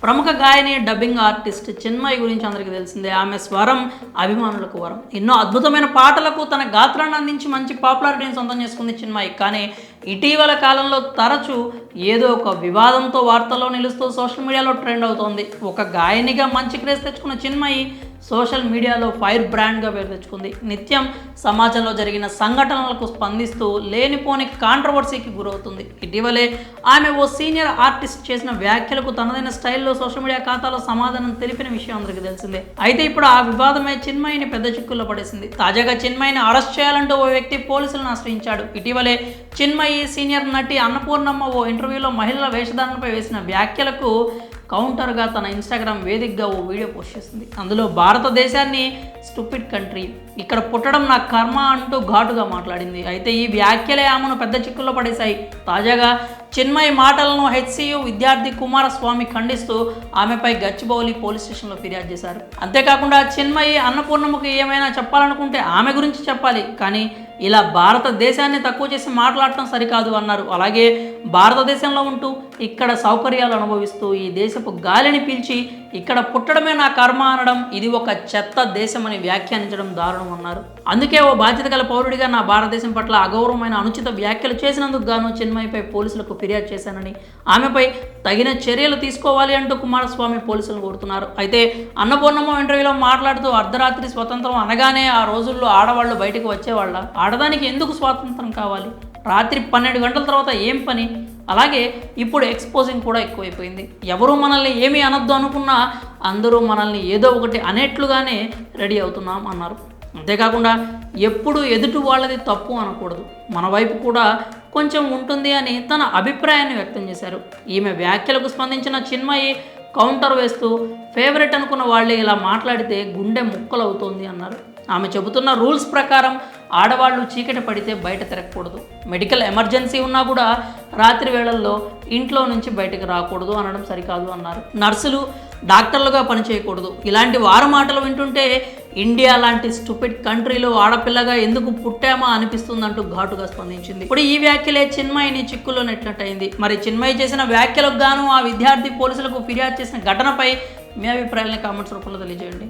ప్రముఖ గాయని dubbing artist Chinmayi గురించి అందరికీ తెలిసిందే. ఆమె స్వరం అభిమానులకు వరం. ఎన్నో అద్భుతమైన పాటలకు తన గాత్రాన్ని అందించి మంచి పాపులారిటీని సొంతం చేసుకుంది చిన్మయి. కానీ ఇటీవల కాలంలో తరచూ ఏదో ఒక వివాదంతో వార్తల్లో నిలుస్తూ సోషల్ మీడియాలో ట్రెండ్ అవుతోంది. ఒక గాయనిగా మంచి క్రేజ్ తెచ్చుకున్న చిన్మయి సోషల్ మీడియాలో ఫైర్ బ్రాండ్గా పేరు తెచ్చుకుంది. నిత్యం సమాజంలో జరిగిన సంఘటనలకు స్పందిస్తూ లేనిపోని కాంట్రవర్సీకి గురవుతుంది. ఇటీవలే ఆమె ఓ సీనియర్ ఆర్టిస్ట్ చేసిన వ్యాఖ్యలకు తనదైన స్టైల్లో సోషల్ మీడియా ఖాతాలో సమాధానం తెలిపిన విషయం అందరికీ తెలిసిందే. అయితే ఇప్పుడు ఆ వివాదమే చిన్మయిని పెద్ద చిక్కుల్లో పడేసింది. తాజాగా చిన్మయిని అరెస్ట్ చేయాలంటూ ఓ వ్యక్తి పోలీసులను ఆశ్రయించాడు. ఇటీవలే చిన్మయి సీనియర్ నటి అన్నపూర్ణమ్మ ఓ ఇంటర్వ్యూలో మహిళల వేషధారణపై వేసిన వ్యాఖ్యలకు కౌంటర్గా తన ఇన్స్టాగ్రామ్ వేదికగా ఓ వీడియో పోస్ట్ చేసింది. అందులో భారతదేశాన్ని స్టూపిడ్ కంట్రీ, ఇక్కడ పుట్టడం నా కర్మ అంటూ ఘాటుగా మాట్లాడింది. అయితే ఈ వ్యాఖ్యలే ఆమెను పెద్ద చిక్కుల్లో పడేశాయి. తాజాగా చిన్మయి మాటలను హెచ్సియు విద్యార్థి కుమారస్వామి ఖండిస్తూ ఆమెపై గచ్చిబౌలి పోలీస్ స్టేషన్లో ఫిర్యాదు చేశారు. అంతేకాకుండా చిన్మయి అన్నపూర్ణమ్మకు ఏమైనా చెప్పాలనుకుంటే ఆమె గురించి చెప్పాలి, కానీ ఇలా భారతదేశాన్ని తక్కువ చేసి మాట్లాడటం సరికాదు అన్నారు. అలాగే భారతదేశంలో ఉంటూ ఇక్కడ సౌకర్యాలు అనుభవిస్తూ ఈ దేశపు గాలిని పీల్చి ఇక్కడ పుట్టడమే నా కర్మ అనడం ఇది ఒక చెత్త దేశమని వ్యాఖ్యానించడం దారుణం అన్నారు. అందుకే ఓ బాధ్యత గల పౌరుడిగా నా భారతదేశం పట్ల అగౌరవమైన అనుచిత వ్యాఖ్యలు చేసినందుకు గాను చిన్మయిపై పోలీసులకు ఫిర్యాదు చేశానని, ఆమెపై తగిన చర్యలు తీసుకోవాలి అంటూ కుమారస్వామి పోలీసులను కోరుతున్నారు. అయితే అన్నపూర్ణమ్మ ఇంటర్వ్యూలో మాట్లాడుతూ అర్ధరాత్రి స్వతంత్రం అనగానే ఆ రోజుల్లో ఆడవాళ్ళు బయటకు వచ్చేవాళ్ళ, ఆడదానికి ఎందుకు స్వాతంత్రం కావాలి, రాత్రి 12 గంటల తర్వాత ఏం పని, అలాగే ఇప్పుడు ఎక్స్పోజింగ్ కూడా ఎక్కువైపోయింది, ఎవరు మనల్ని ఏమీ అనొద్దు అనుకున్నా అందరూ మనల్ని ఏదో ఒకటి అనేట్లుగానే రెడీ అవుతున్నాం అన్నారు. అంతేకాకుండా ఎప్పుడు ఎదుటి వాళ్ళది తప్పు అనకూడదు, మన వైపు కూడా కొంచెం ఉంటుంది అని తన అభిప్రాయాన్ని వ్యక్తం చేశారు. ఈమె వ్యాఖ్యలకు స్పందించిన చిన్మయి కౌంటర్ వేస్తూ ఫేవరెట్ అనుకున్న వాళ్ళే ఇలా మాట్లాడితే గుండె ముక్కలవుతోంది అన్నారు. ఆమె చెబుతున్న రూల్స్ ప్రకారం ఆడవాళ్ళు చీకటి పడితే బయట తిరగకూడదు, మెడికల్ ఎమర్జెన్సీ ఉన్నా కూడా రాత్రి వేళల్లో ఇంట్లో నుంచి బయటకు రాకూడదు అనడం సరికాదు అన్నారు. నర్సులు డాక్టర్లుగా పనిచేయకూడదు, ఇలాంటి వారు మాటలు వింటుంటే ఇండియా లాంటి స్టూపిడ్ కంట్రీలో ఆడపిల్లగా ఎందుకు పుట్టామా అనిపిస్తుందంటూ ఘాటుగా స్పందించింది. ఇప్పుడు ఈ వ్యాఖ్యలే చిన్మయిని చిక్కుల్లో నెట్టినట్టయింది. మరి చిన్మయి చేసిన వ్యాఖ్యలకు గాను ఆ విద్యార్థి పోలీసులకు ఫిర్యాదు చేసిన ఘటనపై మీ అభిప్రాయాన్ని కామెంట్స్ రూపంలో తెలియజేయండి.